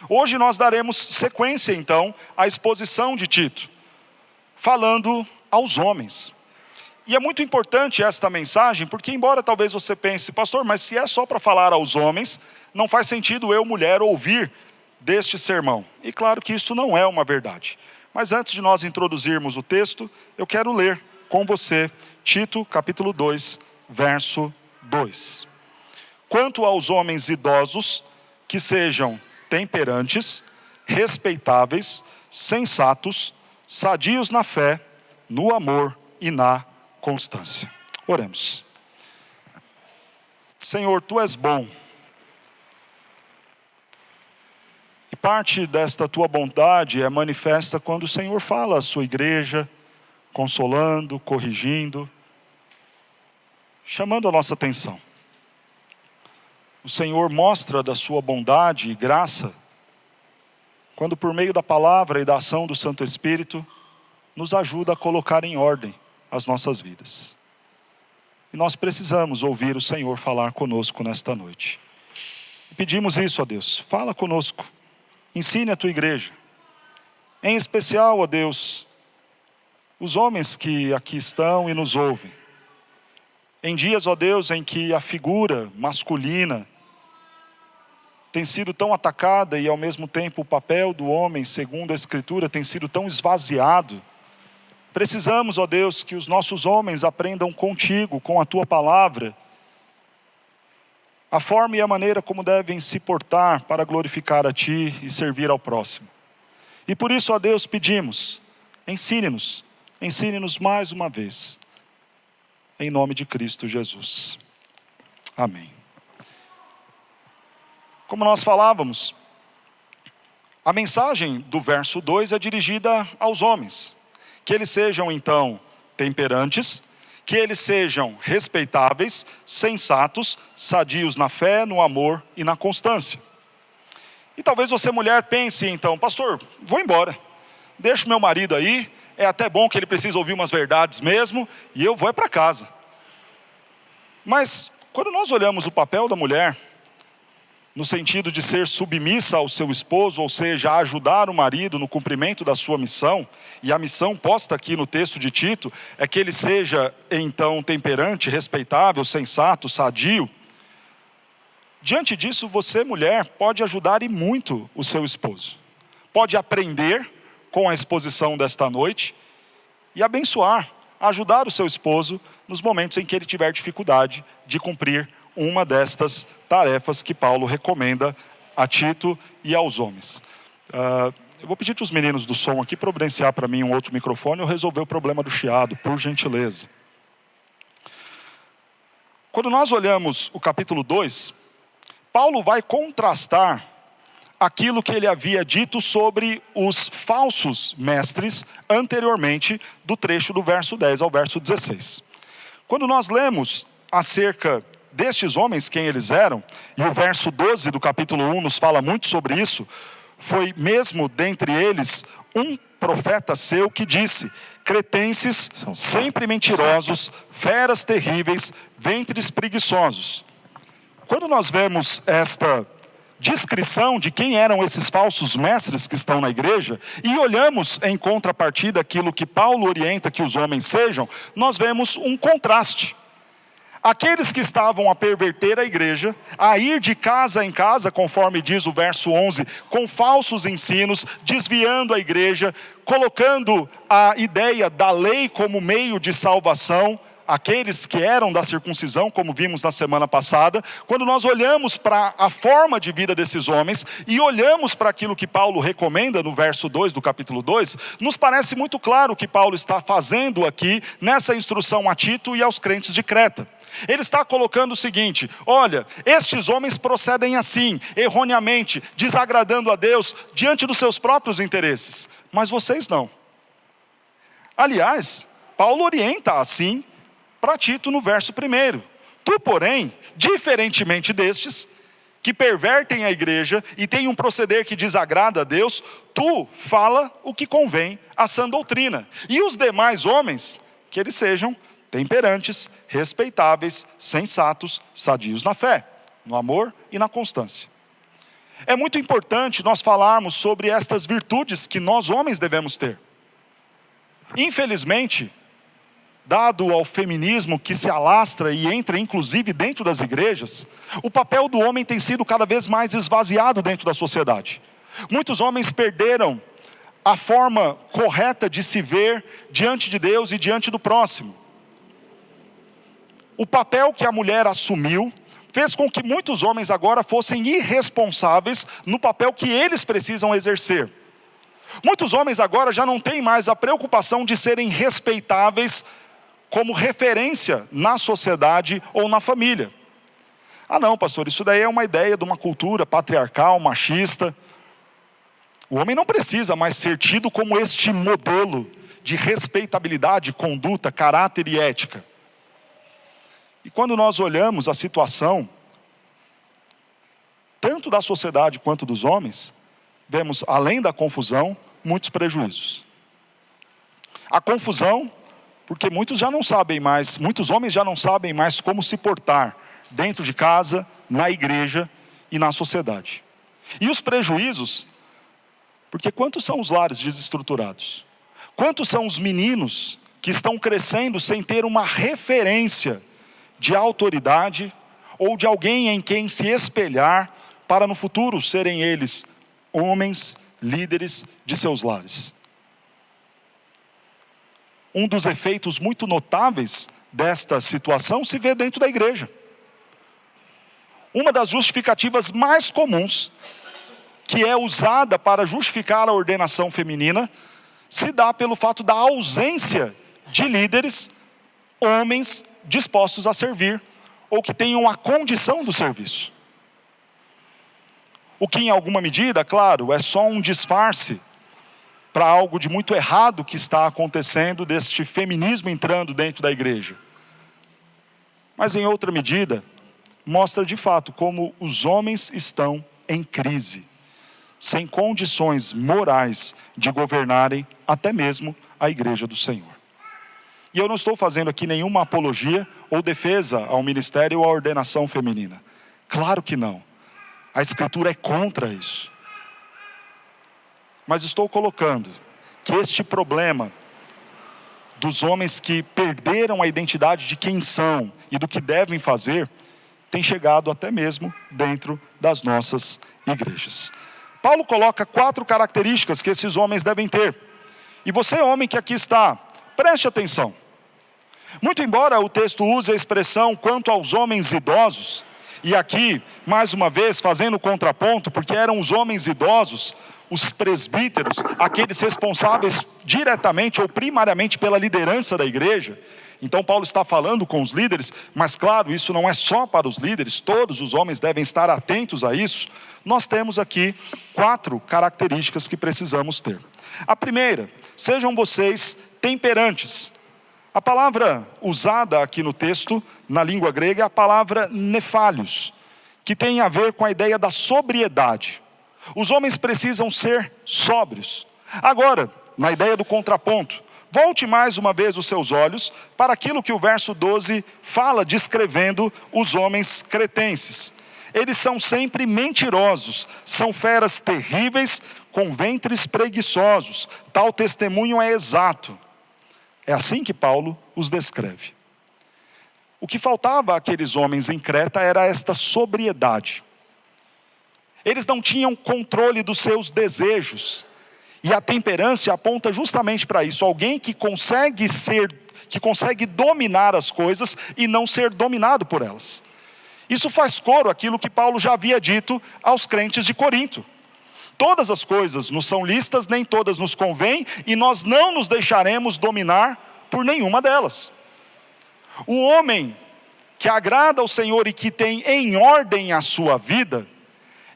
Hoje nós daremos sequência então à exposição de Tito, falando aos homens. E é muito importante esta mensagem, porque embora talvez você pense, pastor, mas se é só para falar aos homens, não faz sentido eu, mulher, ouvir deste sermão. E claro que isso não é uma verdade. Mas antes de nós introduzirmos o texto, eu quero ler com você Tito, capítulo 2, verso 2. Quanto aos homens idosos, que sejam temperantes, respeitáveis, sensatos, sadios na fé, no amor e na constância. Oremos. Senhor, Tu és bom. E parte desta Tua bondade é manifesta quando o Senhor fala à Sua igreja, consolando, corrigindo, chamando a nossa atenção. O Senhor mostra da sua bondade e graça, quando por meio da palavra e da ação do Santo Espírito, nos ajuda a colocar em ordem as nossas vidas. E nós precisamos ouvir o Senhor falar conosco nesta noite. E pedimos isso, ó Deus, fala conosco, ensine a tua igreja. Em especial, ó Deus, os homens que aqui estão e nos ouvem. Em dias, ó Deus, em que a figura masculina tem sido tão atacada e ao mesmo tempo o papel do homem, segundo a Escritura, tem sido tão esvaziado, precisamos, ó Deus, que os nossos homens aprendam contigo, com a tua palavra, a forma e a maneira como devem se portar para glorificar a ti e servir ao próximo. E por isso, ó Deus, pedimos, ensine-nos mais uma vez. Em nome de Cristo Jesus. Amém. Como nós falávamos, a mensagem do verso 2 é dirigida aos homens. Que eles sejam então temperantes, que eles sejam respeitáveis, sensatos, sadios na fé, no amor e na constância. E talvez você, mulher, pense então, pastor, vou embora. Deixo meu marido aí. É até bom que ele precisa ouvir umas verdades mesmo, e eu vou para casa. Mas, quando nós olhamos o papel da mulher, no sentido de ser submissa ao seu esposo, ou seja, ajudar o marido no cumprimento da sua missão, e a missão posta aqui no texto de Tito, é que ele seja então temperante, respeitável, sensato, sadio. Diante disso, você, mulher, pode ajudar e muito o seu esposo. Pode aprender com a exposição desta noite e abençoar, ajudar o seu esposo nos momentos em que ele tiver dificuldade de cumprir uma destas tarefas que Paulo recomenda a Tito e aos homens. Eu vou pedir para os meninos do som aqui providenciar para mim um outro microfone e eu resolver o problema do chiado, por gentileza. Quando nós olhamos o capítulo 2, Paulo vai contrastar aquilo que ele havia dito sobre os falsos mestres anteriormente, do trecho do verso 10 ao verso 16. Quando nós lemos acerca destes homens, quem eles eram, e o verso 12 do capítulo 1 nos fala muito sobre isso, foi mesmo dentre eles um profeta seu que disse: cretenses, sempre mentirosos, feras terríveis, ventres preguiçosos. Quando nós vemos esta descrição de quem eram esses falsos mestres que estão na igreja, e olhamos em contrapartida aquilo que Paulo orienta que os homens sejam, nós vemos um contraste. Aqueles que estavam a perverter a igreja, a ir de casa em casa, conforme diz o verso 11, com falsos ensinos, desviando a igreja, colocando a ideia da lei como meio de salvação, aqueles que eram da circuncisão, como vimos na semana passada. Quando nós olhamos para a forma de vida desses homens e olhamos para aquilo que Paulo recomenda no verso 2 do capítulo 2, nos parece muito claro o que Paulo está fazendo aqui nessa instrução a Tito e aos crentes de Creta. Ele está colocando o seguinte: olha, estes homens procedem assim, erroneamente, desagradando a Deus diante dos seus próprios interesses, mas vocês não. Aliás, Paulo orienta assim para Tito no verso 1. Tu, porém, diferentemente destes, que pervertem a igreja e têm um proceder que desagrada a Deus, tu fala o que convém à sã doutrina. E os demais homens, que eles sejam temperantes, respeitáveis, sensatos, sadios na fé, no amor e na constância. é muito importante nós falarmos sobre estas virtudes que nós homens devemos ter. Infelizmente, dado ao feminismo que se alastra e entra inclusive dentro das igrejas, o papel do homem tem sido cada vez mais esvaziado dentro da sociedade. Muitos homens perderam a forma correta de se ver diante de Deus e diante do próximo. O papel que a mulher assumiu fez com que muitos homens agora fossem irresponsáveis no papel que eles precisam exercer. Muitos homens agora já não têm mais a preocupação de serem respeitáveis como referência na sociedade ou na família. Ah não, pastor, isso daí é uma ideia de uma cultura patriarcal, machista. O homem não precisa mais ser tido como este modelo de respeitabilidade, conduta, caráter e ética. E quando nós olhamos a situação, tanto da sociedade quanto dos homens, vemos, além da confusão, muitos prejuízos. A confusão, porque muitos homens já não sabem mais como se portar dentro de casa, na igreja e na sociedade. E os prejuízos, porque quantos são os lares desestruturados? Quantos são os meninos que estão crescendo sem ter uma referência de autoridade ou de alguém em quem se espelhar para no futuro serem eles homens, líderes de seus lares? Um dos efeitos muito notáveis desta situação se vê dentro da igreja. Uma das justificativas mais comuns, que é usada para justificar a ordenação feminina, se dá pelo fato da ausência de líderes, homens dispostos a servir, ou que tenham a condição do serviço. O que em alguma medida, claro, é só um disfarce para algo de muito errado que está acontecendo, deste feminismo entrando dentro da igreja. Mas em outra medida, mostra de fato como os homens estão em crise, sem condições morais de governarem até mesmo a igreja do Senhor. E eu não estou fazendo aqui nenhuma apologia ou defesa ao ministério ou à ordenação feminina. Claro que não. A Escritura é contra isso. Mas estou colocando que este problema dos homens que perderam a identidade de quem são e do que devem fazer, tem chegado até mesmo dentro das nossas igrejas. Paulo coloca 4 características que esses homens devem ter. E você, homem que aqui está, preste atenção. Muito embora o texto use a expressão quanto aos homens idosos, e aqui, mais uma vez, fazendo contraponto, porque eram os homens idosos, os presbíteros, aqueles responsáveis diretamente ou primariamente pela liderança da igreja. Então Paulo está falando com os líderes, mas claro, isso não é só para os líderes, todos os homens devem estar atentos a isso. Nós temos aqui 4 características que precisamos ter. A primeira, sejam vocês temperantes. A palavra usada aqui no texto, na língua grega, é a palavra nefalios, que tem a ver com a ideia da sobriedade. Os homens precisam ser sóbrios. Agora, na ideia do contraponto, volte mais uma vez os seus olhos para aquilo que o verso 12 fala, descrevendo os homens cretenses. Eles são sempre mentirosos, são feras terríveis, com ventres preguiçosos. Tal testemunho é exato. É assim que Paulo os descreve. O que faltava àqueles homens em Creta era esta sobriedade. Eles não tinham controle dos seus desejos. E a temperância aponta justamente para isso. Alguém que consegue dominar as coisas e não ser dominado por elas. Isso faz coro àquilo que Paulo já havia dito aos crentes de Corinto. Todas as coisas nos são lícitas, nem todas nos convêm, e nós não nos deixaremos dominar por nenhuma delas. O homem que agrada ao Senhor e que tem em ordem a sua vida,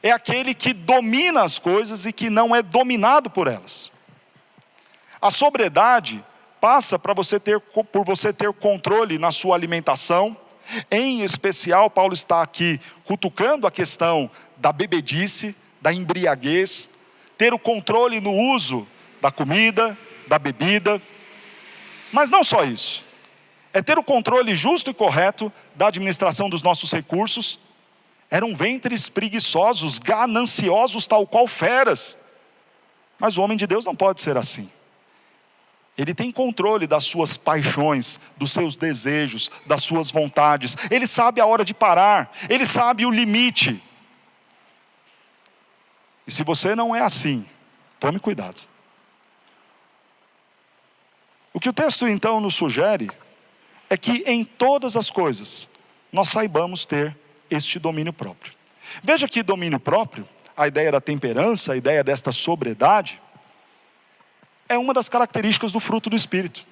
é aquele que domina as coisas e que não é dominado por elas. A sobriedade passa por você ter controle na sua alimentação. Em especial, Paulo está aqui cutucando a questão da bebedice, da embriaguez, ter o controle no uso da comida, da bebida. Mas não só isso. É ter o controle justo e correto da administração dos nossos recursos. Eram ventres preguiçosos, gananciosos, tal qual feras. Mas o homem de Deus não pode ser assim. Ele tem controle das suas paixões, dos seus desejos, das suas vontades. Ele sabe a hora de parar, ele sabe o limite. E se você não é assim, tome cuidado. O que o texto então nos sugere é que em todas as coisas nós saibamos ter este domínio próprio. Veja que domínio próprio, a ideia da temperança, a ideia desta sobriedade, é uma das características do fruto do Espírito.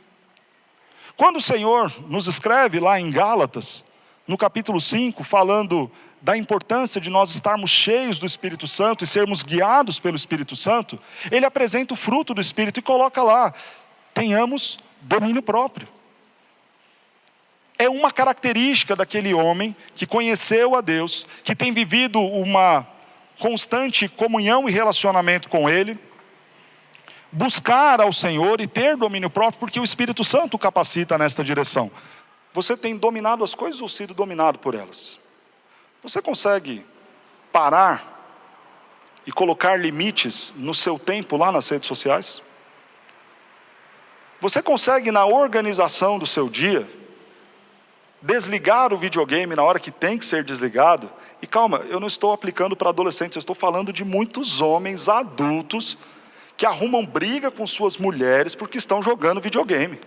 Quando o Senhor nos escreve lá em Gálatas, no capítulo 5, falando da importância de nós estarmos cheios do Espírito Santo e sermos guiados pelo Espírito Santo, Ele apresenta o fruto do Espírito e coloca lá: tenhamos domínio próprio. É uma característica daquele homem que conheceu a Deus, que tem vivido uma constante comunhão e relacionamento com Ele, buscar ao Senhor e ter domínio próprio, porque o Espírito Santo o capacita nesta direção. Você tem dominado as coisas ou sido dominado por elas? Você consegue parar e colocar limites no seu tempo lá nas redes sociais? Você consegue, na organização do seu dia, desligar o videogame na hora que tem que ser desligado? E calma, eu não estou aplicando para adolescentes, eu estou falando de muitos homens adultos que arrumam briga com suas mulheres porque estão jogando videogame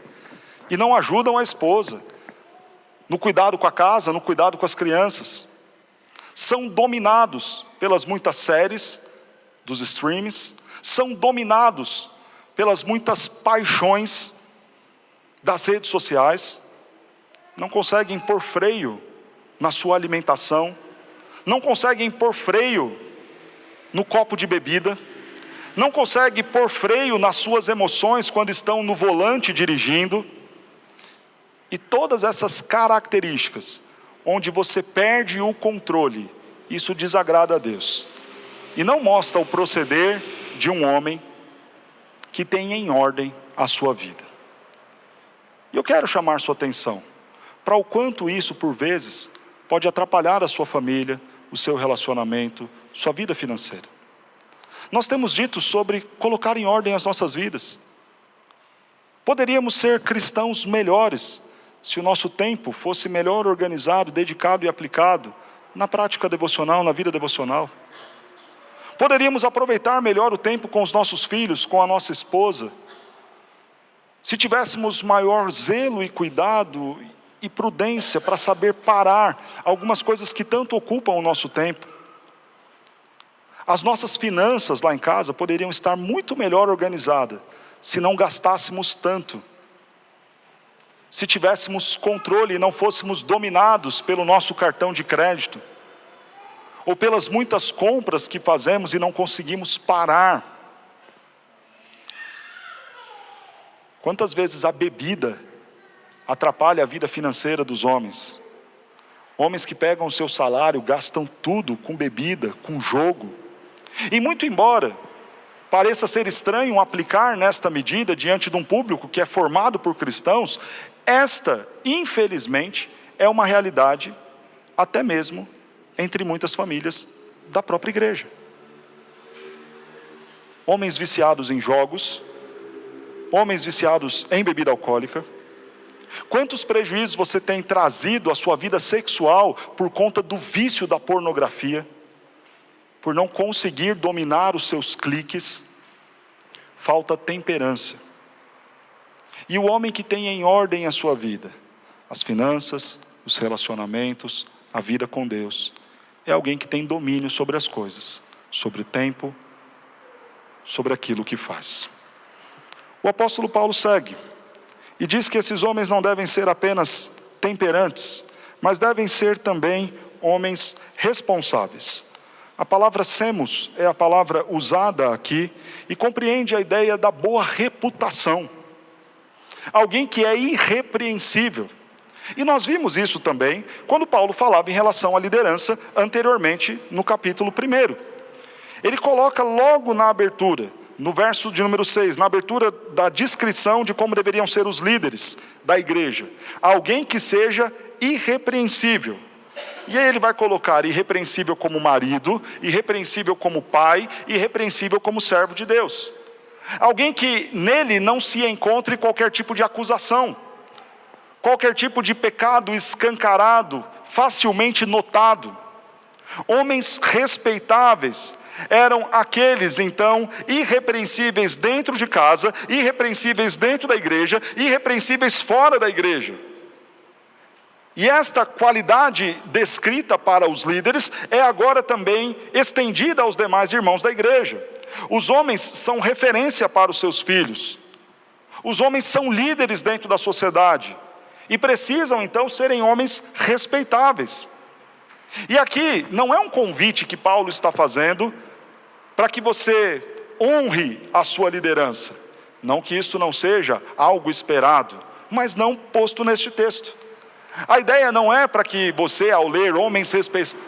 e não ajudam a esposa no cuidado com a casa, no cuidado com as crianças. São dominados pelas muitas séries dos streams, são dominados pelas muitas paixões das redes sociais, não conseguem pôr freio na sua alimentação, não conseguem pôr freio no copo de bebida, não conseguem pôr freio nas suas emoções quando estão no volante dirigindo. E todas essas características, onde você perde o controle, isso desagrada a Deus. E não mostra o proceder de um homem que tem em ordem a sua vida. E eu quero chamar sua atenção para o quanto isso, por vezes, pode atrapalhar a sua família, o seu relacionamento, sua vida financeira. Nós temos dito sobre colocar em ordem as nossas vidas. Poderíamos ser cristãos melhores se o nosso tempo fosse melhor organizado, dedicado e aplicado na prática devocional, na vida devocional. Poderíamos aproveitar melhor o tempo com os nossos filhos, com a nossa esposa, se tivéssemos maior zelo e cuidado e prudência para saber parar algumas coisas que tanto ocupam o nosso tempo. As nossas finanças lá em casa poderiam estar muito melhor organizadas se não gastássemos tanto, se tivéssemos controle e não fôssemos dominados pelo nosso cartão de crédito, ou pelas muitas compras que fazemos e não conseguimos parar. Quantas vezes a bebida atrapalha a vida financeira dos homens? Homens que pegam o seu salário, gastam tudo com bebida, com jogo. E muito embora pareça ser estranho aplicar nesta medida diante de um público que é formado por cristãos, esta, infelizmente, é uma realidade até mesmo entre muitas famílias da própria igreja. Homens viciados em jogos, homens viciados em bebida alcoólica. Quantos prejuízos você tem trazido à sua vida sexual por conta do vício da pornografia? Por não conseguir dominar os seus cliques? Falta temperança. E o homem que tem em ordem a sua vida, as finanças, os relacionamentos, a vida com Deus, é alguém que tem domínio sobre as coisas, sobre o tempo, sobre aquilo que faz. O apóstolo Paulo segue e diz que esses homens não devem ser apenas temperantes, mas devem ser também homens responsáveis. A palavra semos é a palavra usada aqui e compreende a ideia da boa reputação. Alguém que é irrepreensível. E nós vimos isso também quando Paulo falava em relação à liderança anteriormente no capítulo 1. Ele coloca logo na abertura, no verso de número 6, na abertura da descrição de como deveriam ser os líderes da igreja, alguém que seja irrepreensível, E aí ele vai colocar irrepreensível como marido, irrepreensível como pai, irrepreensível como servo de Deus. Alguém que nele não se encontre qualquer tipo de acusação, qualquer tipo de pecado escancarado, facilmente notado. Homens respeitáveis eram aqueles, então, irrepreensíveis dentro de casa, irrepreensíveis dentro da igreja, irrepreensíveis fora da igreja. E esta qualidade descrita para os líderes é agora também estendida aos demais irmãos da igreja. Os homens são referência para os seus filhos. Os homens são líderes dentro da sociedade e precisam então serem homens respeitáveis. E aqui não é um convite que Paulo está fazendo para que você honre a sua liderança. Não que isso não seja algo esperado, mas não posto neste texto. A ideia não é para que você, ao ler homens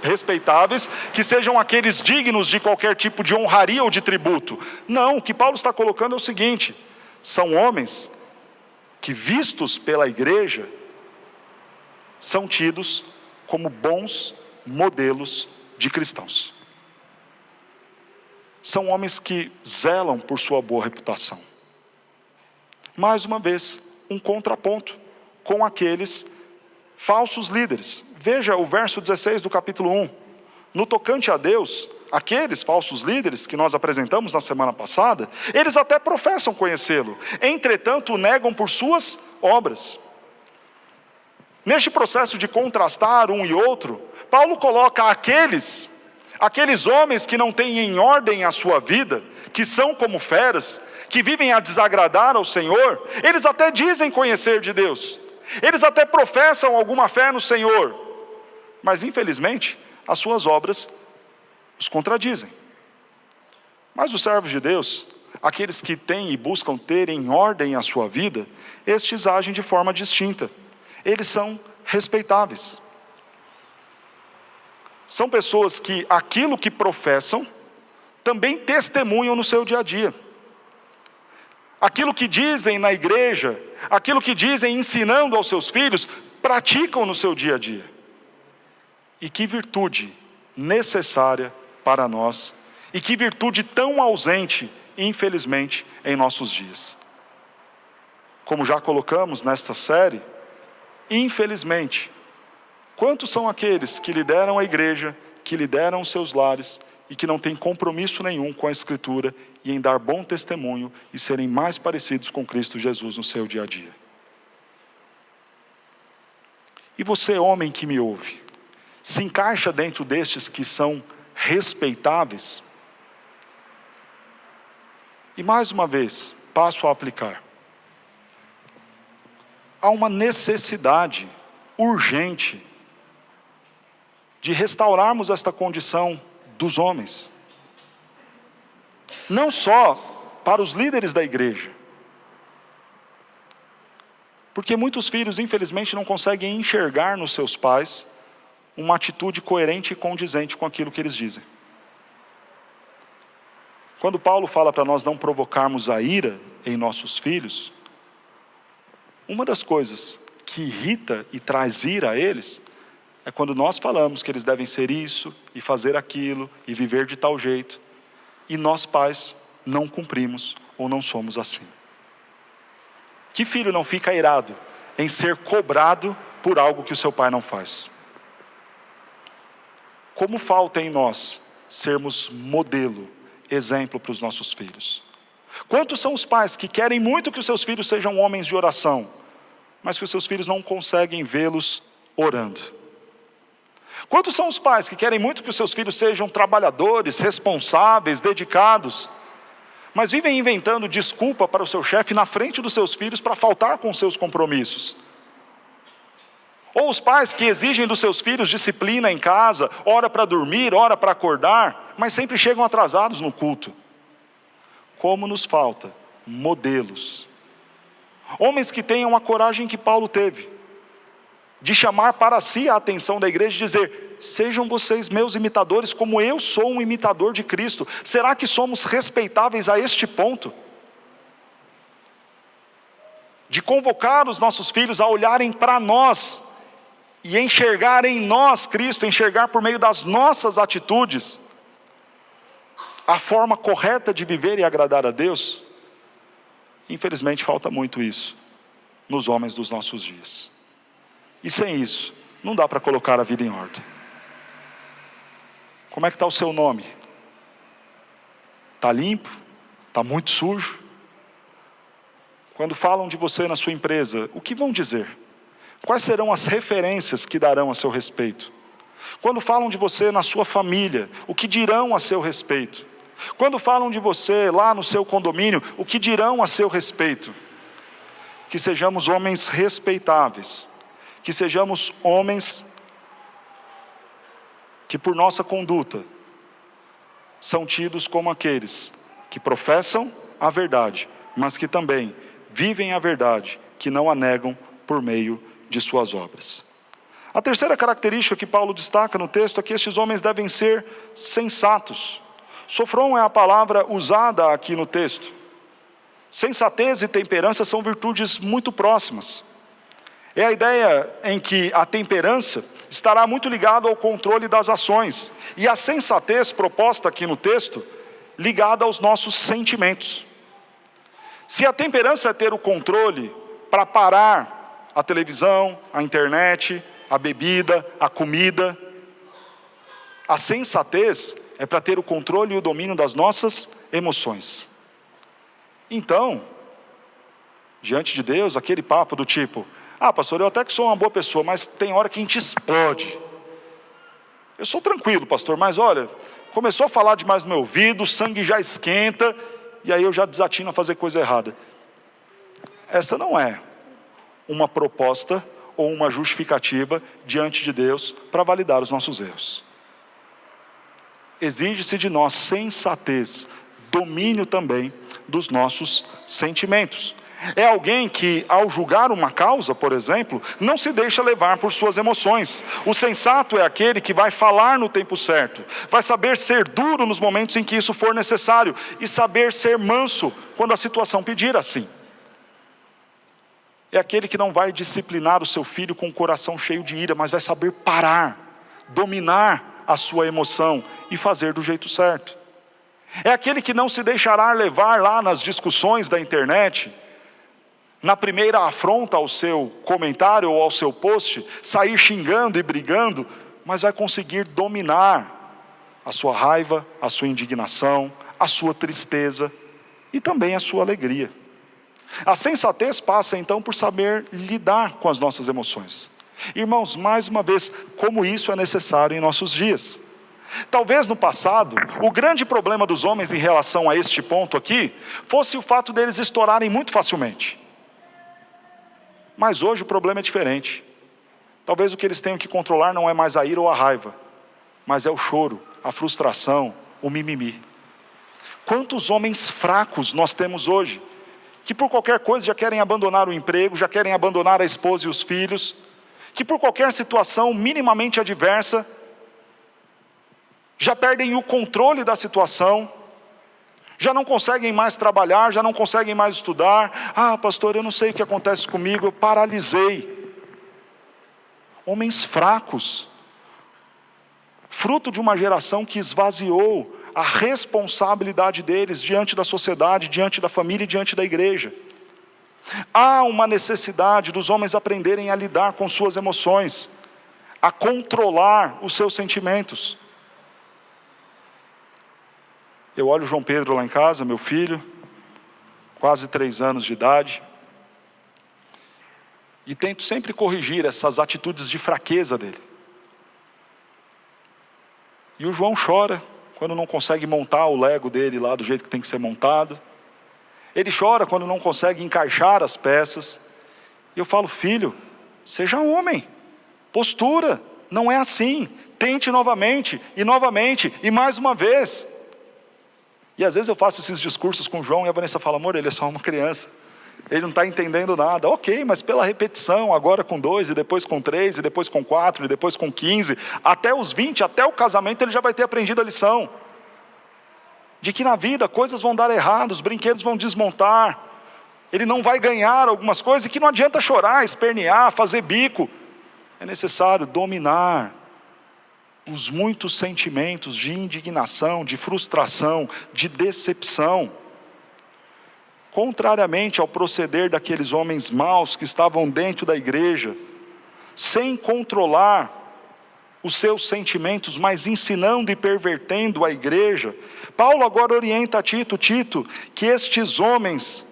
respeitáveis, que sejam aqueles dignos de qualquer tipo de honraria ou de tributo. Não, o que Paulo está colocando é o seguinte: são homens que, vistos pela igreja, são tidos como bons modelos de cristãos. São homens que zelam por sua boa reputação. Mais uma vez, um contraponto com aqueles falsos líderes. Veja o verso 16 do capítulo 1. No tocante a Deus, aqueles falsos líderes que nós apresentamos na semana passada, eles até professam conhecê-lo, entretanto o negam por suas obras. Neste processo de contrastar um e outro, Paulo coloca aqueles homens que não têm em ordem a sua vida, que são como feras, que vivem a desagradar ao Senhor. Eles até dizem conhecer de Deus, eles até professam alguma fé no Senhor, mas infelizmente as suas obras os contradizem. Mas os servos de Deus, aqueles que têm e buscam ter em ordem a sua vida, estes agem de forma distinta. Eles são respeitáveis. São pessoas que aquilo que professam também testemunham no seu dia a dia. Aquilo que dizem na igreja, aquilo que dizem ensinando aos seus filhos, praticam no seu dia a dia. E que virtude necessária para nós, e que virtude tão ausente, infelizmente, em nossos dias. Como já colocamos nesta série, infelizmente, quantos são aqueles que lideram a igreja, que lideram os seus lares, e que não têm compromisso nenhum com a Escritura e em dar bom testemunho e serem mais parecidos com Cristo Jesus no seu dia a dia. E você, homem que me ouve, se encaixa dentro destes que são respeitáveis? E mais uma vez, passo a aplicar. Há uma necessidade urgente de restaurarmos esta condição dos homens. Não só para os líderes da igreja. Porque muitos filhos, infelizmente, não conseguem enxergar nos seus pais uma atitude coerente e condizente com aquilo que eles dizem. Quando Paulo fala para nós não provocarmos a ira em nossos filhos, uma das coisas que irrita e traz ira a eles é quando nós falamos que eles devem ser isso, e fazer aquilo, e viver de tal jeito, e nós pais não cumprimos, ou não somos assim. Que filho não fica irado em ser cobrado por algo que o seu pai não faz? Como falta em nós sermos modelo, exemplo para os nossos filhos? Quantos são os pais que querem muito que os seus filhos sejam homens de oração, mas que os seus filhos não conseguem vê-los orando? Quantos são os pais que querem muito que os seus filhos sejam trabalhadores, responsáveis, dedicados, mas vivem inventando desculpa para o seu chefe na frente dos seus filhos para faltar com os seus compromissos? Ou os pais que exigem dos seus filhos disciplina em casa, hora para dormir, hora para acordar, mas sempre chegam atrasados no culto. Como nos falta modelos. Homens que tenham a coragem que Paulo teve, de chamar para si a atenção da igreja e dizer: sejam vocês meus imitadores como eu sou um imitador de Cristo. Será que somos respeitáveis a este ponto? De convocar os nossos filhos a olharem para nós e enxergar em nós Cristo, enxergar por meio das nossas atitudes, a forma correta de viver e agradar a Deus, infelizmente falta muito isso nos homens dos nossos dias. E sem isso, não dá para colocar a vida em ordem. Como é que está o seu nome? Está limpo? Está muito sujo? Quando falam de você na sua empresa, o que vão dizer? Quais serão as referências que darão a seu respeito? Quando falam de você na sua família, o que dirão a seu respeito? Quando falam de você lá no seu condomínio, o que dirão a seu respeito? Que sejamos homens respeitáveis, que sejamos homens que por nossa conduta são tidos como aqueles que professam a verdade, mas que também vivem a verdade, que não a negam por meio de suas obras. A terceira característica que Paulo destaca no texto é que estes homens devem ser sensatos. Sofron é a palavra usada aqui no texto. Sensatez e temperança são virtudes muito próximas. É a ideia em que a temperança estará muito ligada ao controle das ações, e a sensatez proposta aqui no texto, ligada aos nossos sentimentos. Se a temperança é ter o controle para parar a televisão, a internet, a bebida, a comida, a sensatez é para ter o controle e o domínio das nossas emoções. Então, diante de Deus, aquele papo do tipo: ah, pastor, eu até que sou uma boa pessoa, mas tem hora que a gente explode. Eu sou tranquilo, pastor, mas olha, começou a falar demais no meu ouvido, o sangue já esquenta, e aí eu já desatino a fazer coisa errada. Essa não é uma proposta ou uma justificativa diante de Deus para validar os nossos erros. Exige-se de nós sensatez, domínio também dos nossos sentimentos. É alguém que, ao julgar uma causa, por exemplo, não se deixa levar por suas emoções. O sensato é aquele que vai falar no tempo certo, vai saber ser duro nos momentos em que isso for necessário, e saber ser manso quando a situação pedir assim. É aquele que não vai disciplinar o seu filho com o coração cheio de ira, mas vai saber parar, dominar a sua emoção e fazer do jeito certo. É aquele que não se deixará levar lá nas discussões da internet, na primeira afronta ao seu comentário ou ao seu post, sair xingando e brigando, mas vai conseguir dominar a sua raiva, a sua indignação, a sua tristeza e também a sua alegria. A sensatez passa então por saber lidar com as nossas emoções. Irmãos, mais uma vez, como isso é necessário em nossos dias. Talvez no passado, o grande problema dos homens em relação a este ponto aqui, fosse o fato deles estourarem muito facilmente. Mas hoje o problema é diferente. Talvez o que eles tenham que controlar não é mais a ira ou a raiva, mas é o choro, a frustração, o mimimi. Quantos homens fracos nós temos hoje, que por qualquer coisa já querem abandonar o emprego, já querem abandonar a esposa e os filhos, que por qualquer situação minimamente adversa, já perdem o controle da situação, já não conseguem mais trabalhar, já não conseguem mais estudar. Ah, pastor, eu não sei o que acontece comigo, eu paralisei. Homens fracos, fruto de uma geração que esvaziou a responsabilidade deles diante da sociedade, diante da família e diante da igreja. Há uma necessidade dos homens aprenderem a lidar com suas emoções, a controlar os seus sentimentos. Eu olho o João Pedro lá em casa, meu filho, quase 3 anos de idade, e tento sempre corrigir essas atitudes de fraqueza dele. E o João chora quando não consegue montar o Lego dele lá do jeito que tem que ser montado. Ele chora quando não consegue encaixar as peças. E eu falo: filho, seja homem, postura, não é assim. Tente novamente, e mais uma vez. E às vezes eu faço esses discursos com o João e a Vanessa fala: amor, ele é só uma criança, ele não está entendendo nada. Ok, mas pela repetição, agora com 2, e depois com 3, e depois com 4, e depois com 15, até os 20, até o casamento ele já vai ter aprendido a lição. De que na vida coisas vão dar errado, os brinquedos vão desmontar, ele não vai ganhar algumas coisas, e que não adianta chorar, espernear, fazer bico. É necessário dominar os muitos sentimentos de indignação, de frustração, de decepção. Contrariamente ao proceder daqueles homens maus que estavam dentro da igreja, sem controlar os seus sentimentos, mas ensinando e pervertendo a igreja, Paulo agora orienta a Tito, que estes homens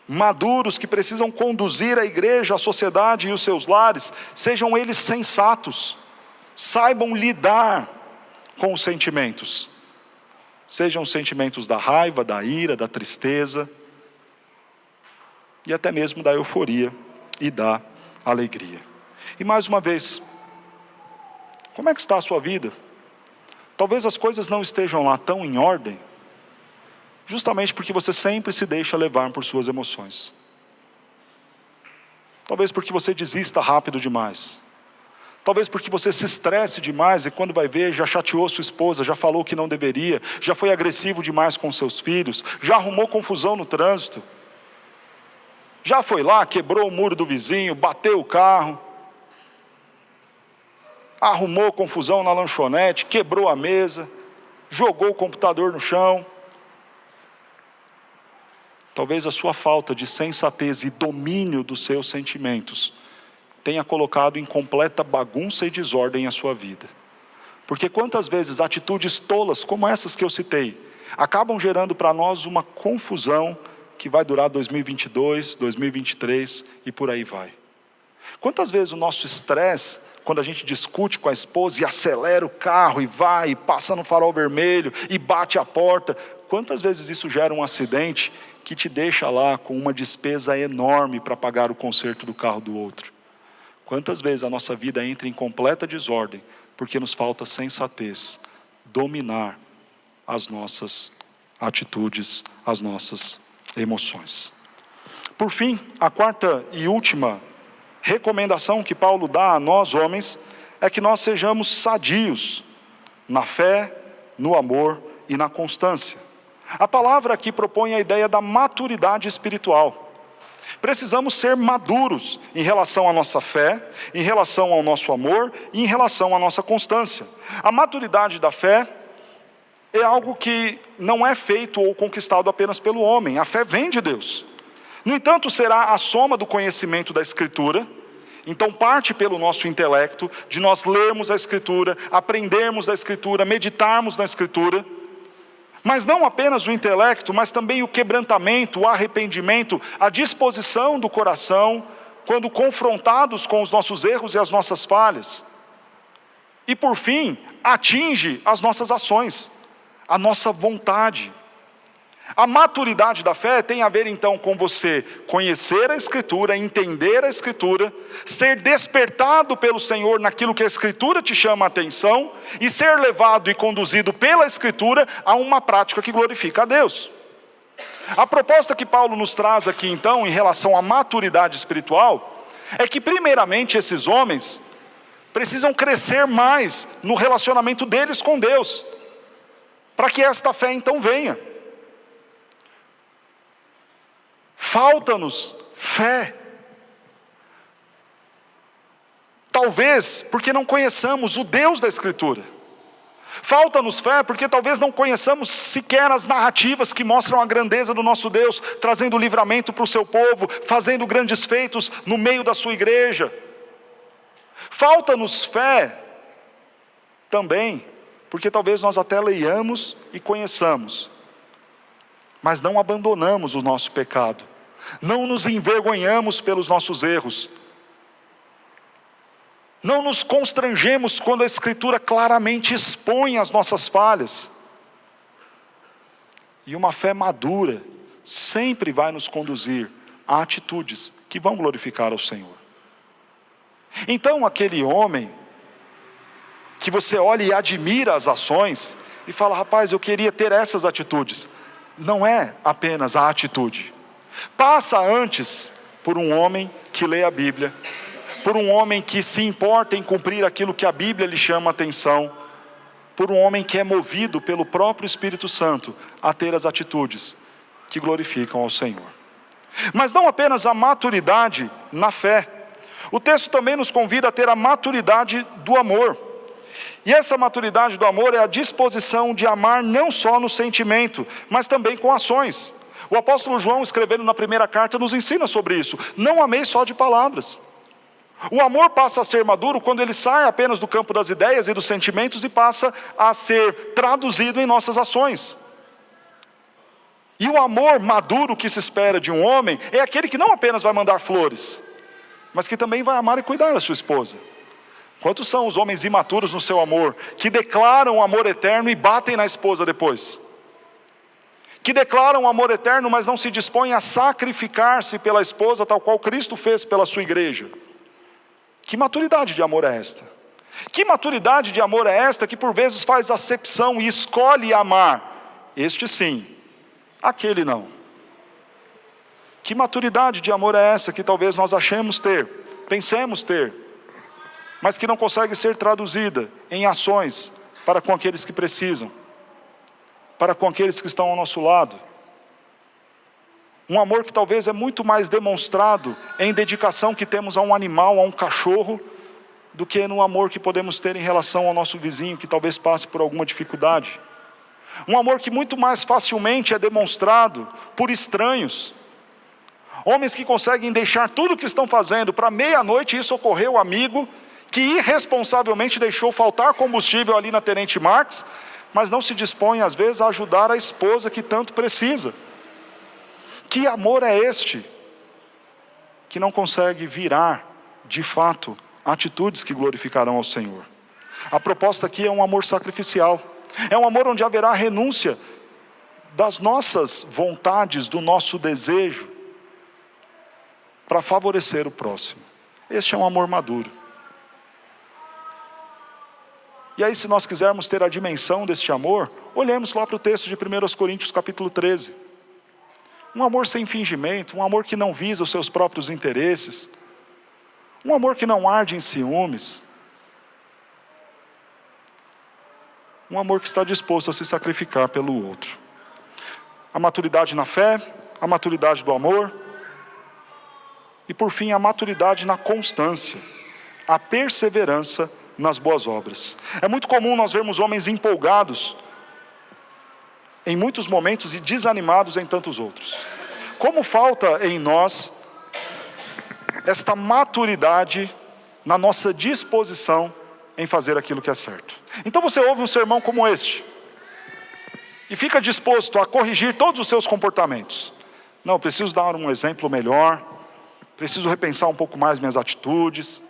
maduros que precisam conduzir a igreja, a sociedade e os seus lares, sejam eles sensatos, saibam lidar com os sentimentos, sejam os sentimentos da raiva, da ira, da tristeza, e até mesmo da euforia e da alegria. E mais uma vez, como é que está a sua vida? Talvez as coisas não estejam lá tão em ordem, justamente porque você sempre se deixa levar por suas emoções. Talvez porque você desista rápido demais. Talvez porque você se estresse demais e quando vai ver, já chateou sua esposa, já falou que não deveria, já foi agressivo demais com seus filhos, já arrumou confusão no trânsito, já foi lá, quebrou o muro do vizinho, bateu o carro, arrumou confusão na lanchonete, quebrou a mesa, jogou o computador no chão. Talvez a sua falta de sensatez e domínio dos seus sentimentos tenha colocado em completa bagunça e desordem a sua vida. Porque quantas vezes atitudes tolas como essas que eu citei, acabam gerando para nós uma confusão que vai durar 2022, 2023 e por aí vai. Quantas vezes o nosso estresse, quando a gente discute com a esposa e acelera o carro e vai, e passa no farol vermelho e bate a porta, quantas vezes isso gera um acidente que te deixa lá com uma despesa enorme para pagar o conserto do carro do outro? Quantas vezes a nossa vida entra em completa desordem, porque nos falta sensatez, dominar as nossas atitudes, as nossas emoções. Por fim, a quarta e última recomendação que Paulo dá a nós homens, é que nós sejamos sadios na fé, no amor e na constância. A palavra aqui propõe a ideia da maturidade espiritual. Precisamos ser maduros em relação à nossa fé, em relação ao nosso amor e em relação à nossa constância. A maturidade da fé é algo que não é feito ou conquistado apenas pelo homem. A fé vem de Deus. No entanto, será a soma do conhecimento da Escritura. Então parte pelo nosso intelecto, de nós lermos a Escritura, aprendermos da Escritura, meditarmos na Escritura. Mas não apenas o intelecto, mas também o quebrantamento, o arrependimento, a disposição do coração, quando confrontados com os nossos erros e as nossas falhas. E por fim, atinge as nossas ações, a nossa vontade. A maturidade da fé tem a ver então com você conhecer a Escritura, entender a Escritura, ser despertado pelo Senhor naquilo que a Escritura te chama a atenção e ser levado e conduzido pela Escritura a uma prática que glorifica a Deus. A proposta que Paulo nos traz aqui então em relação à maturidade espiritual é que primeiramente esses homens precisam crescer mais no relacionamento deles com Deus, para que esta fé então venha. Falta-nos fé. Talvez porque não conheçamos o Deus da Escritura. Falta-nos fé porque talvez não conheçamos sequer as narrativas que mostram a grandeza do nosso Deus, trazendo livramento para o seu povo, fazendo grandes feitos no meio da sua igreja. Falta-nos fé também porque talvez nós até leiamos e conheçamos, mas não abandonamos o nosso pecado. Não nos envergonhamos pelos nossos erros. Não nos constrangemos quando a Escritura claramente expõe as nossas falhas. E uma fé madura sempre vai nos conduzir a atitudes que vão glorificar ao Senhor. Então aquele homem que você olha e admira as ações e fala, rapaz, eu queria ter essas atitudes. Não é apenas a atitude. Passa antes por um homem que lê a Bíblia, por um homem que se importa em cumprir aquilo que a Bíblia lhe chama a atenção, por um homem que é movido pelo próprio Espírito Santo a ter as atitudes que glorificam ao Senhor. Mas não apenas a maturidade na fé. O texto também nos convida a ter a maturidade do amor. E essa maturidade do amor é a disposição de amar não só no sentimento, mas também com ações. O apóstolo João, escrevendo na primeira carta, nos ensina sobre isso. Não amei só de palavras. O amor passa a ser maduro quando ele sai apenas do campo das ideias e dos sentimentos e passa a ser traduzido em nossas ações. E o amor maduro que se espera de um homem é aquele que não apenas vai mandar flores, mas que também vai amar e cuidar da sua esposa. Quantos são os homens imaturos no seu amor, que declaram amor eterno e batem na esposa depois? Que declaram amor eterno, mas não se dispõem a sacrificar-se pela esposa, tal qual Cristo fez pela sua igreja. Que maturidade de amor é esta? Que maturidade de amor é esta que por vezes faz acepção e escolhe amar? Este sim, aquele não. Que maturidade de amor é essa que talvez nós achemos ter, pensemos ter, mas que não consegue ser traduzida em ações para com aqueles que precisam, para com aqueles que estão ao nosso lado. Um amor que talvez é muito mais demonstrado em dedicação que temos a um animal, a um cachorro, do que no amor que podemos ter em relação ao nosso vizinho, que talvez passe por alguma dificuldade. Um amor que muito mais facilmente é demonstrado por estranhos. Homens que conseguem deixar tudo o que estão fazendo para meia-noite e socorrer o amigo, que irresponsavelmente deixou faltar combustível ali na Tenente Marx, mas não se dispõe às vezes a ajudar a esposa que tanto precisa. Que amor é este que não consegue virar, de fato, atitudes que glorificarão ao Senhor? A proposta aqui é um amor sacrificial. É um amor onde haverá renúncia das nossas vontades, do nosso desejo, para favorecer o próximo. Este é um amor maduro. E aí, se nós quisermos ter a dimensão deste amor, olhemos lá para o texto de 1 Coríntios capítulo 13. Um amor sem fingimento, um amor que não visa os seus próprios interesses, um amor que não arde em ciúmes, um amor que está disposto a se sacrificar pelo outro. A maturidade na fé, a maturidade do amor, e por fim a maturidade na constância, a perseverança nas boas obras. É muito comum nós vermos homens empolgados em muitos momentos e desanimados em tantos outros. Como falta em nós esta maturidade na nossa disposição em fazer aquilo que é certo. Então você ouve um sermão como este e fica disposto a corrigir todos os seus comportamentos. Não, eu preciso dar um exemplo melhor, preciso repensar um pouco mais minhas atitudes,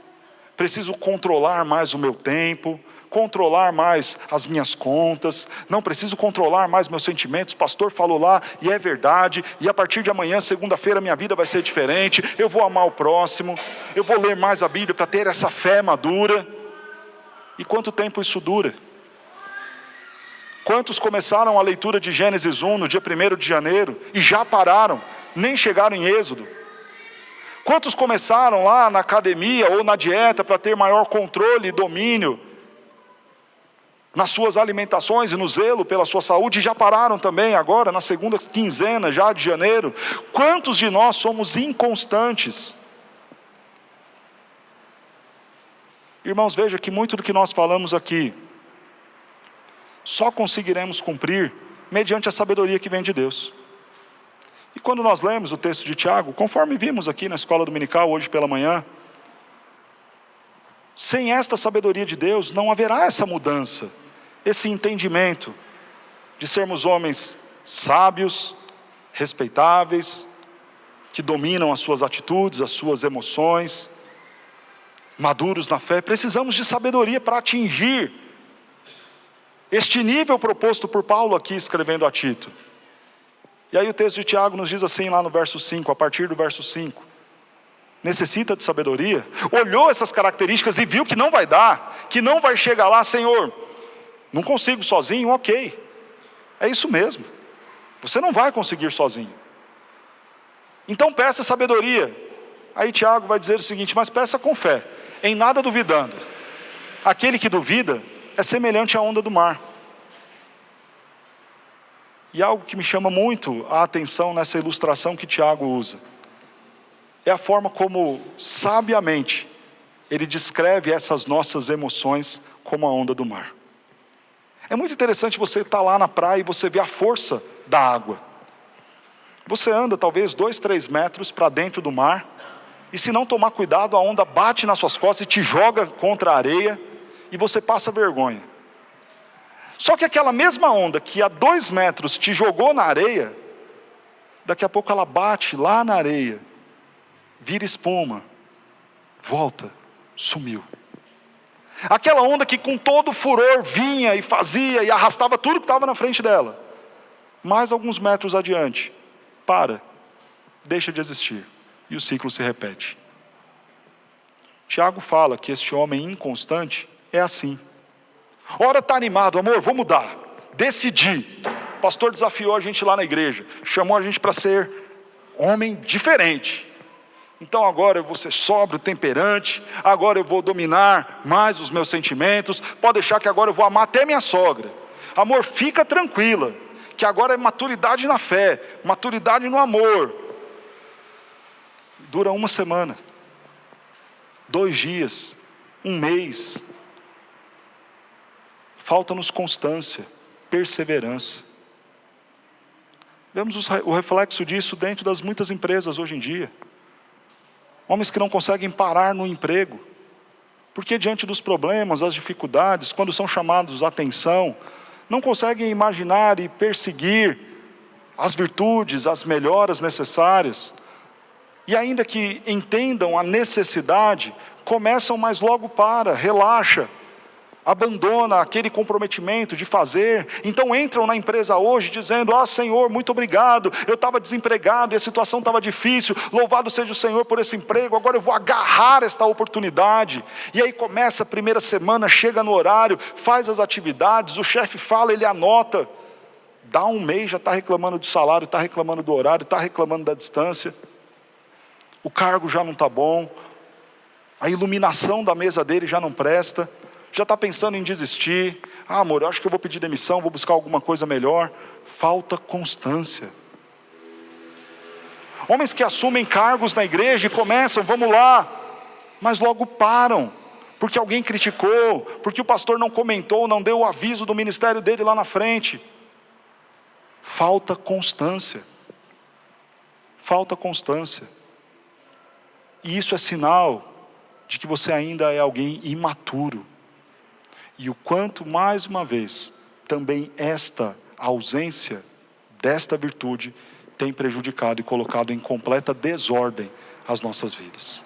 preciso controlar mais o meu tempo, controlar mais as minhas contas, não preciso controlar mais meus sentimentos. O pastor falou lá e é verdade, e a partir de amanhã, segunda-feira, minha vida vai ser diferente, eu vou amar o próximo, eu vou ler mais a Bíblia para ter essa fé madura. E quanto tempo isso dura? Quantos começaram a leitura de Gênesis 1 no dia 1º de janeiro e já pararam, nem chegaram em Êxodo? Quantos começaram lá na academia ou na dieta para ter maior controle e domínio nas suas alimentações e no zelo pela sua saúde, e já pararam também agora na segunda quinzena já de janeiro? Quantos de nós somos inconstantes? Irmãos, veja que muito do que nós falamos aqui só conseguiremos cumprir mediante a sabedoria que vem de Deus. E quando nós lemos o texto de Tiago, conforme vimos aqui na escola dominical hoje pela manhã, sem esta sabedoria de Deus não haverá essa mudança, esse entendimento de sermos homens sábios, respeitáveis, que dominam as suas atitudes, as suas emoções, maduros na fé. Precisamos de sabedoria para atingir este nível proposto por Paulo aqui escrevendo a Tito. E aí o texto de Tiago nos diz assim lá no verso 5, a partir do verso 5. Necessita de sabedoria? Olhou essas características e viu que não vai dar, que não vai chegar lá. Senhor, não consigo sozinho, ok. É isso mesmo. Você não vai conseguir sozinho. Então peça sabedoria. Aí Tiago vai dizer o seguinte: mas peça com fé, em nada duvidando. Aquele que duvida é semelhante à onda do mar. E algo que me chama muito a atenção nessa ilustração que Tiago usa. é a forma como, sabiamente, ele descreve essas nossas emoções como a onda do mar. É muito interessante você estar lá na praia e você ver a força da água. Você anda talvez 2, 3 metros para dentro do mar, e se não tomar cuidado, a onda bate nas suas costas e te joga contra a areia, e você passa vergonha. Só que aquela mesma onda que a 2 metros te jogou na areia, daqui a pouco ela bate lá na areia, vira espuma, volta, sumiu. Aquela onda que com todo furor vinha e fazia e arrastava tudo que estava na frente dela, mais alguns metros adiante, para, deixa de existir, e o ciclo se repete. Tiago fala que este homem inconstante é assim. Ora está animado, amor, vou mudar, decidi. O pastor desafiou a gente lá na igreja, chamou a gente para ser homem diferente. Então agora eu vou ser sóbrio, temperante, agora eu vou dominar mais os meus sentimentos, pode deixar que agora eu vou amar até minha sogra. Amor, fica tranquila, que agora é maturidade na fé, maturidade no amor. Dura 1 semana, 2 dias, 1 mês. Falta-nos constância, perseverança. Vemos o reflexo disso dentro das muitas empresas hoje em dia. Homens que não conseguem parar no emprego, porque diante dos problemas, das dificuldades, quando são chamados à atenção, não conseguem imaginar e perseguir as virtudes, as melhoras necessárias, e ainda que entendam a necessidade, começam, mas logo relaxa, abandona aquele comprometimento de fazer, então entram na empresa hoje dizendo, Senhor, muito obrigado, eu estava desempregado e a situação estava difícil, louvado seja o Senhor por esse emprego, agora eu vou agarrar esta oportunidade, e aí começa a primeira semana, chega no horário, faz as atividades, o chefe fala, ele anota, dá 1 mês, já está reclamando do salário, está reclamando do horário, está reclamando da distância, o cargo já não está bom, a iluminação da mesa dele já não presta, já está pensando em desistir, amor, eu acho que eu vou pedir demissão, vou buscar alguma coisa melhor. Falta constância. Homens que assumem cargos na igreja e começam, vamos lá, mas logo param, porque alguém criticou, porque o pastor não comentou, não deu o aviso do ministério dele lá na frente. Falta constância. Falta constância. E isso é sinal de que você ainda é alguém imaturo. E o quanto, mais uma vez, também esta ausência desta virtude tem prejudicado e colocado em completa desordem as nossas vidas.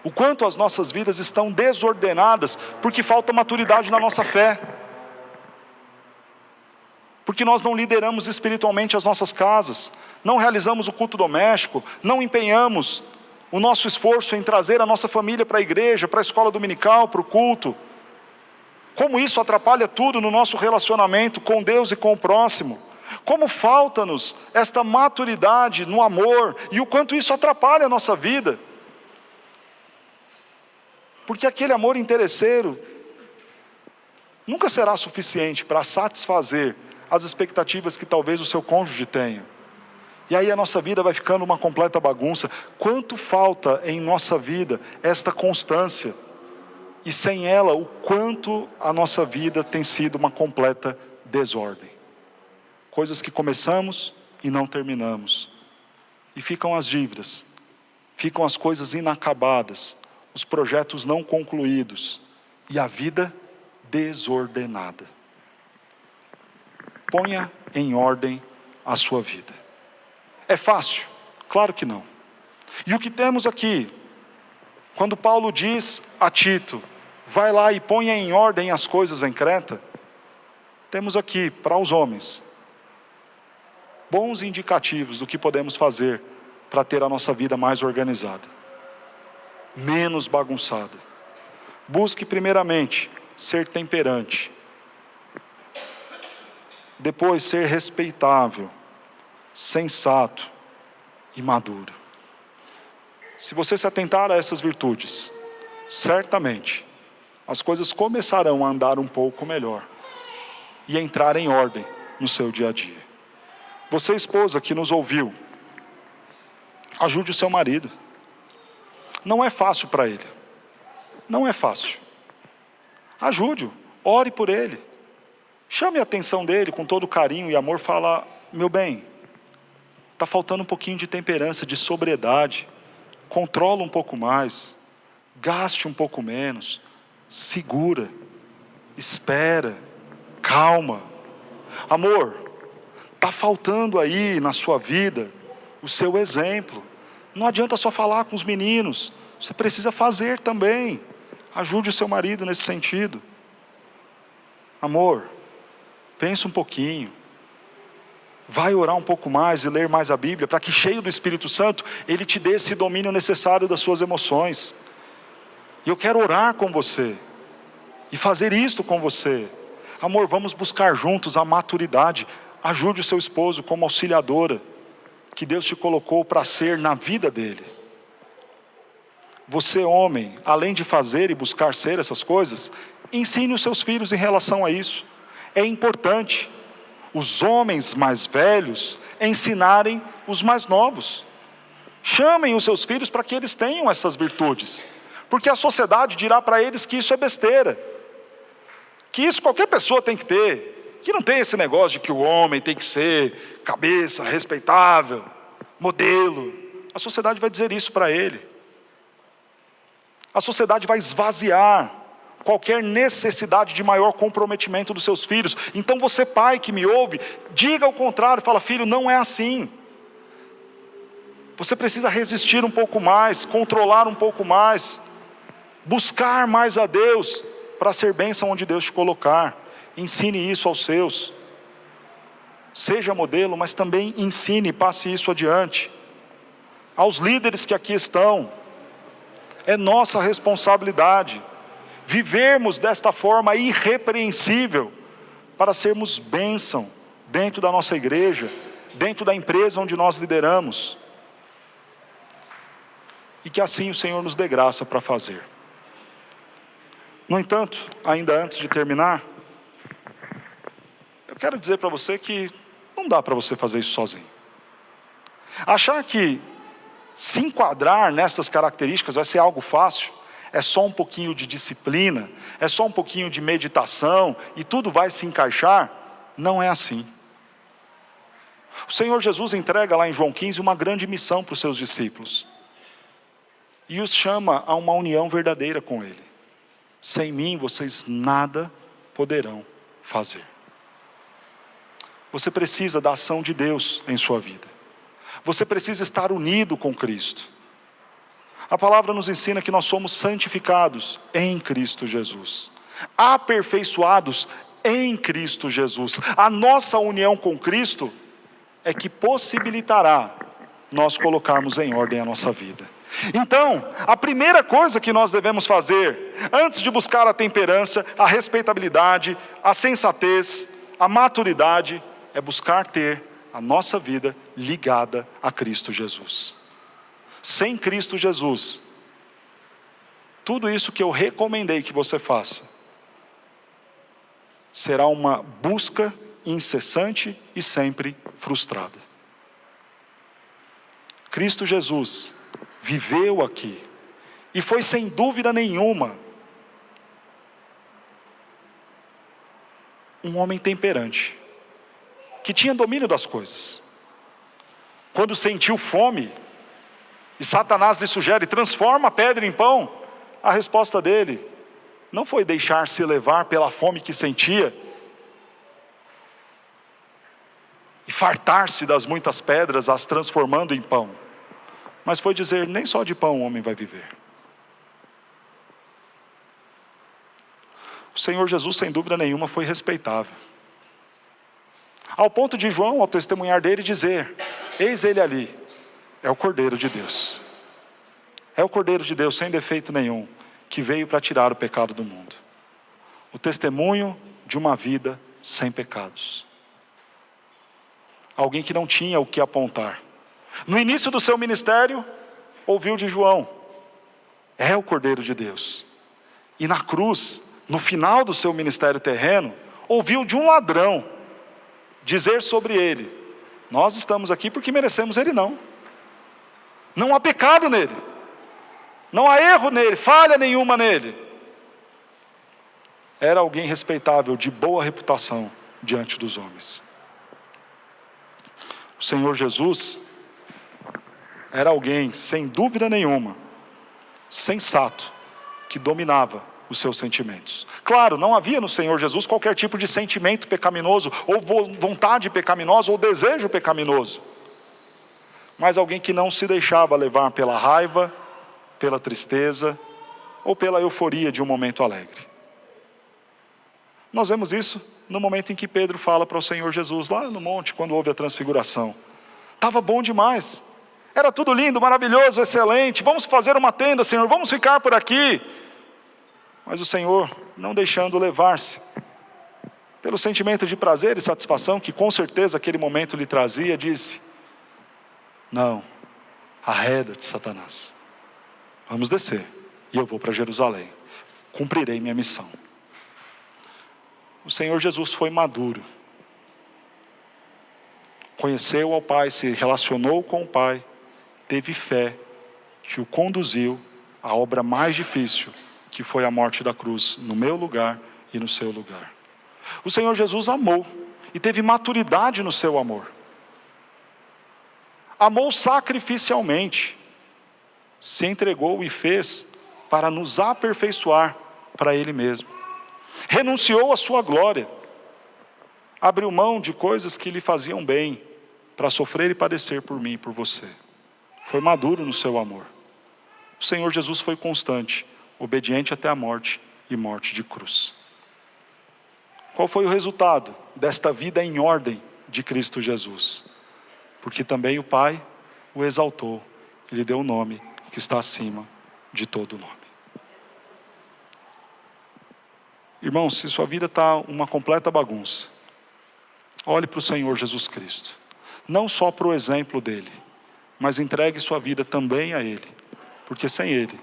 O quanto as nossas vidas estão desordenadas porque falta maturidade na nossa fé. Porque nós não lideramos espiritualmente as nossas casas, não realizamos o culto doméstico, não empenhamos o nosso esforço em trazer a nossa família para a igreja, para a escola dominical, para o culto. Como isso atrapalha tudo no nosso relacionamento com Deus e com o próximo. Como falta-nos esta maturidade no amor e o quanto isso atrapalha a nossa vida. Porque aquele amor interesseiro nunca será suficiente para satisfazer as expectativas que talvez o seu cônjuge tenha. E aí a nossa vida vai ficando uma completa bagunça. Quanto falta em nossa vida esta constância? E sem ela, o quanto a nossa vida tem sido uma completa desordem. Coisas que começamos e não terminamos. E ficam as dívidas, ficam as coisas inacabadas, os projetos não concluídos e a vida desordenada. Ponha em ordem a sua vida. É fácil? Claro que não. E o que temos aqui, quando Paulo diz a Tito, vai lá e ponha em ordem as coisas em Creta, temos aqui, para os homens, bons indicativos do que podemos fazer para ter a nossa vida mais organizada, menos bagunçada. Busque primeiramente ser temperante, depois ser respeitável, sensato e maduro. Se você se atentar a essas virtudes, certamente as coisas começarão a andar um pouco melhor e a entrar em ordem no seu dia a dia. Você, esposa, que nos ouviu, Ajude o seu marido. Não é fácil para ele. Não é fácil. Ajude-o. Ore por ele. Chame a atenção dele com todo carinho e amor. Fala: meu bem, está faltando um pouquinho de temperança, de sobriedade. Controla um pouco mais. Gaste um pouco menos. Segura. Espera. Calma. Amor, está faltando aí na sua vida o seu exemplo. Não adianta só falar com os meninos. Você precisa fazer também. Ajude o seu marido nesse sentido. Amor, pensa um pouquinho. Vai orar um pouco mais e ler mais a Bíblia, para que, cheio do Espírito Santo, Ele te dê esse domínio necessário das suas emoções. E eu quero orar com você, e fazer isto com você. Amor, vamos buscar juntos a maturidade. Ajude o seu esposo como auxiliadora, que Deus te colocou para ser na vida dele. Você, homem, além de fazer e buscar ser essas coisas, ensine os seus filhos em relação a isso. É importante os homens mais velhos ensinarem os mais novos. Chamem os seus filhos para que eles tenham essas virtudes, porque a sociedade dirá para eles que isso é besteira, que isso qualquer pessoa tem que ter, que não tem esse negócio de que o homem tem que ser cabeça, respeitável, modelo. A sociedade vai dizer isso para ele. A sociedade vai esvaziar qualquer necessidade de maior comprometimento dos seus filhos. Então você, pai que me ouve, diga ao contrário. Fala: filho, não é assim. Você precisa resistir um pouco mais, controlar um pouco mais, buscar mais a Deus, para ser bênção onde Deus te colocar. Ensine isso aos seus. Seja modelo, mas também ensine e passe isso adiante. Aos líderes que aqui estão, é nossa responsabilidade vivermos desta forma irrepreensível, para sermos bênção dentro da nossa igreja, dentro da empresa onde nós lideramos. E que assim o Senhor nos dê graça para fazer. No entanto, ainda antes de terminar, eu quero dizer para você que não dá para você fazer isso sozinho. Achar que se enquadrar nestas características vai ser algo fácil, é só um pouquinho de disciplina, é só um pouquinho de meditação e tudo vai se encaixar, não é assim. O Senhor Jesus entrega lá em João 15 uma grande missão para os seus discípulos, e os chama a uma união verdadeira com Ele. Sem mim vocês nada poderão fazer. Você precisa da ação de Deus em sua vida. Você precisa estar unido com Cristo. A palavra nos ensina que nós somos santificados em Cristo Jesus, aperfeiçoados em Cristo Jesus. A nossa união com Cristo é que possibilitará nós colocarmos em ordem a nossa vida. Então, a primeira coisa que nós devemos fazer, antes de buscar a temperança, a respeitabilidade, a sensatez, a maturidade, é buscar ter a nossa vida ligada a Cristo Jesus. Sem Cristo Jesus, tudo isso que eu recomendei que você faça, será uma busca incessante e sempre frustrada. Cristo Jesus viveu aqui, e foi sem dúvida nenhuma um homem temperante, que tinha domínio das coisas. Quando sentiu fome, e Satanás lhe sugere: transforma a pedra em pão, a resposta dele não foi deixar-se levar pela fome que sentia, e fartar-se das muitas pedras, as transformando em pão, mas foi dizer: nem só de pão o homem vai viver. O Senhor Jesus, sem dúvida nenhuma, foi respeitável, ao ponto de João, ao testemunhar dele, dizer: eis ele ali, é o Cordeiro de Deus. É o Cordeiro de Deus sem defeito nenhum, que veio para tirar o pecado do mundo. O testemunho de uma vida sem pecados. Alguém que não tinha o que apontar. No início do seu ministério, ouviu de João: é o Cordeiro de Deus. E na cruz, no final do seu ministério terreno, ouviu de um ladrão dizer sobre ele: nós estamos aqui porque merecemos, ele não. Não há pecado nele. Não há erro nele, falha nenhuma nele. Era alguém respeitável, de boa reputação diante dos homens. O Senhor Jesus era alguém, sem dúvida nenhuma, sensato, que dominava os seus sentimentos. Claro, não havia no Senhor Jesus qualquer tipo de sentimento pecaminoso, ou vontade pecaminosa, ou desejo pecaminoso. Mas alguém que não se deixava levar pela raiva, pela tristeza, ou pela euforia de um momento alegre. Nós vemos isso no momento em que Pedro fala para o Senhor Jesus, lá no monte, quando houve a transfiguração. Estava bom demais. Era tudo lindo, maravilhoso, excelente. Vamos fazer uma tenda, Senhor, vamos ficar por aqui. Mas o Senhor, não deixando levar-se pelo sentimento de prazer e satisfação que com certeza aquele momento lhe trazia, disse: não, arreda-te, Satanás. Vamos descer e eu vou para Jerusalém. Cumprirei minha missão. O Senhor Jesus foi maduro. Conheceu ao Pai, se relacionou com o Pai, teve fé que o conduziu à obra mais difícil, que foi a morte da cruz, no meu lugar e no seu lugar. O Senhor Jesus amou e teve maturidade no seu amor. Amou sacrificialmente, se entregou e fez para nos aperfeiçoar para Ele mesmo. Renunciou à sua glória, abriu mão de coisas que lhe faziam bem, para sofrer e padecer por mim e por você. Foi maduro no seu amor. O Senhor Jesus foi constante, obediente até a morte e morte de cruz. Qual foi o resultado desta vida em ordem de Cristo Jesus? Porque também o Pai o exaltou, e lhe deu o nome que está acima de todo nome. Irmãos, se sua vida está uma completa bagunça, olhe para o Senhor Jesus Cristo. Não só para o exemplo dele, mas entregue sua vida também a Ele. Porque sem Ele,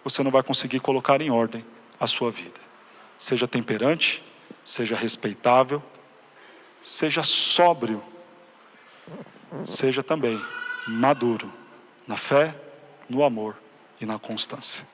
você não vai conseguir colocar em ordem a sua vida. Seja temperante, seja respeitável, seja sóbrio, seja também maduro na fé, no amor e na constância.